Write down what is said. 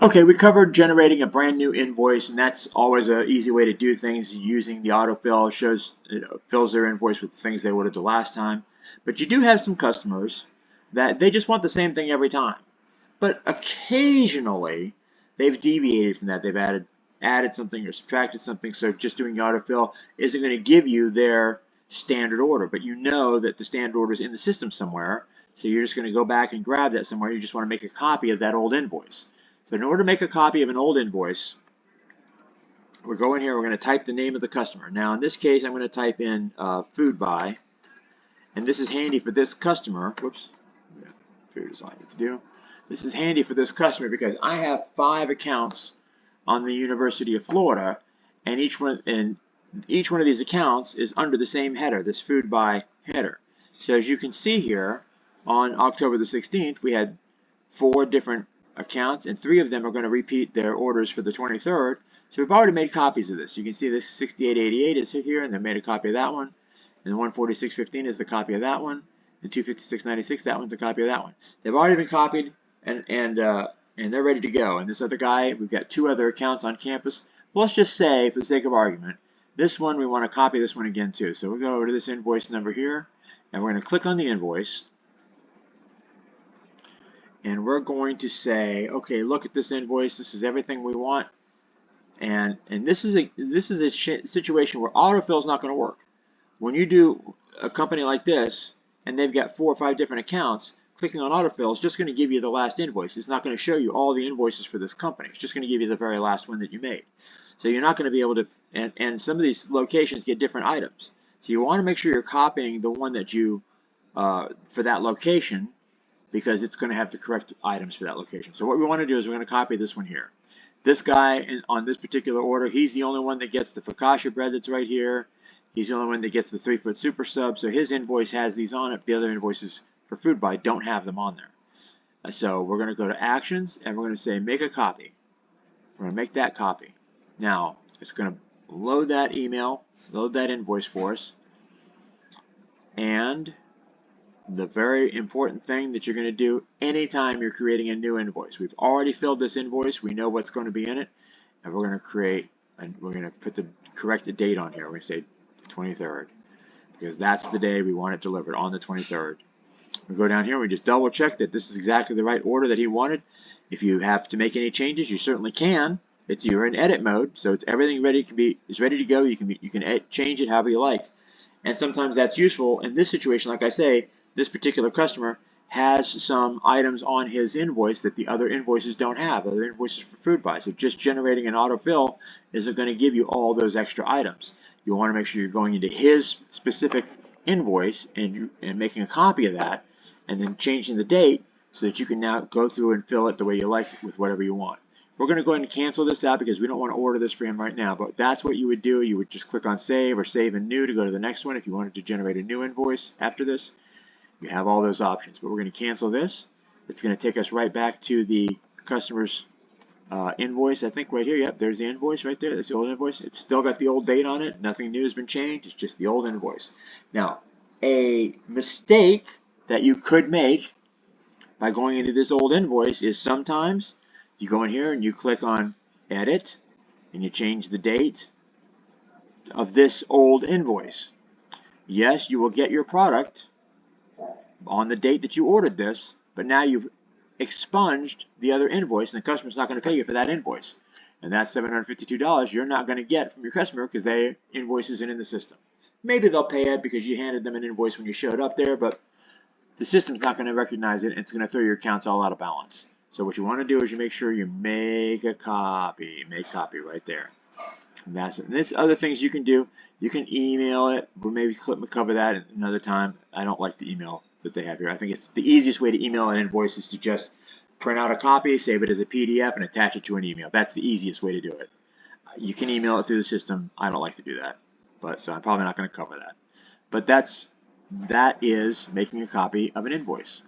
Okay, we covered generating a brand new invoice, and that's always an easy way to do things using the autofill. Shows, fills their invoice with the things they ordered the last time. But you do have some customers that they just want the same thing every time. But occasionally they've deviated from that. They've added something or subtracted something. So just doing autofill isn't going to give you their standard order. But you know that the standard order is in the system somewhere. So you're just going to go back and grab that somewhere. You just want to make a copy of that old invoice. So in order to make a copy of an old invoice, we're going here, we're going to type the name of the customer. Now in this case, I'm going to type in food buy, and this is handy for this customer. Whoops, food is all I need to do. This is handy for this customer because I have 5 accounts on the University of Florida, and each one of these accounts is under the same header, this food buy header. So as you can see here, on October the 16th, we had 4 different accounts, and 3 of them are going to repeat their orders for the 23rd. So we've already made copies of this. You can see this 6888 is here, and they made a copy of that one. And the 14615 is the copy of that one. The 25696, that one's a copy of that one. They've already been copied, and they're ready to go. And this other guy, we've got 2 other accounts on campus. Well, let's just say, for the sake of argument, this one we want to copy this one again too. So we'll go over to this invoice number here, and we're going to click on the invoice. And we're going to say, okay, look at this invoice. This is everything we want. And this is a situation where autofill is not going to work. When you do a company like this, and they've got 4 or 5 different accounts, clicking on autofill is just going to give you the last invoice. It's not going to show you all the invoices for this company. It's just going to give you the very last one that you made. So you're not going to be able to, and some of these locations get different items. So you want to make sure you're copying the one that you, for that location, because it's going to have the correct items for that location. So what we want to do is we're going to copy this one here. This guy on this particular order, he's the only one that gets the focaccia bread that's right here. He's the only one that gets the 3-foot super sub. So his invoice has these on it. The other invoices for food buy don't have them on there. So we're going to go to actions, and we're going to say make a copy. We're going to make that copy. Now it's going to load that email, load that invoice for us, and the very important thing that you're going to do anytime you're creating a new invoice. We've already filled this invoice. We know what's going to be in it. And we're going to create, and we're going to put the correct date on here. We're going to say the 23rd, because that's the day we want it delivered, on the 23rd. We go down here and we just double check that this is exactly the right order that he wanted. If you have to make any changes, you certainly can. You're in edit mode, so it's everything ready to go. You can change it however you like. And sometimes that's useful. In this situation, like I say, this particular customer has some items on his invoice that the other invoices don't have, other invoices for food buy. So just generating an autofill isn't going to give you all those extra items. You want to make sure you're going into his specific invoice and making a copy of that, and then changing the date so that you can now go through and fill it the way you like with whatever you want. We're going to go ahead and cancel this out because we don't want to order this for him right now, but that's what you would do. You would just click on save or save and new to go to the next one if you wanted to generate a new invoice after this. You have all those options, but we're going to cancel this. It's going to take us right back to the customer's invoice. I think right here, yep, there's the invoice right there. That's the old invoice. It's still got the old date on it. Nothing new has been changed. It's just the old invoice. Now, a mistake that you could make by going into this old invoice is sometimes you go in here and you click on edit and you change the date of this old invoice. Yes, you will get your product on the date that you ordered this, but now you've expunged the other invoice and the customer's not going to pay you for that invoice. And that $752 you're not going to get from your customer because their invoice isn't in the system. Maybe they'll pay it because you handed them an invoice when you showed up there, but the system's not going to recognize it and it's going to throw your accounts all out of balance. So what you want to do is you make sure you make a copy. Make copy right there. And that's it. And there's other things you can do. You can email it. We'll maybe cover that another time. I don't like the email that they have here. I think it's the easiest way to email an invoice is to just print out a copy, save it as a PDF, and attach it to an email. That's the easiest way to do it. You can email it through the system. I don't like to do that, so I'm probably not going to cover that. But that is making a copy of an invoice.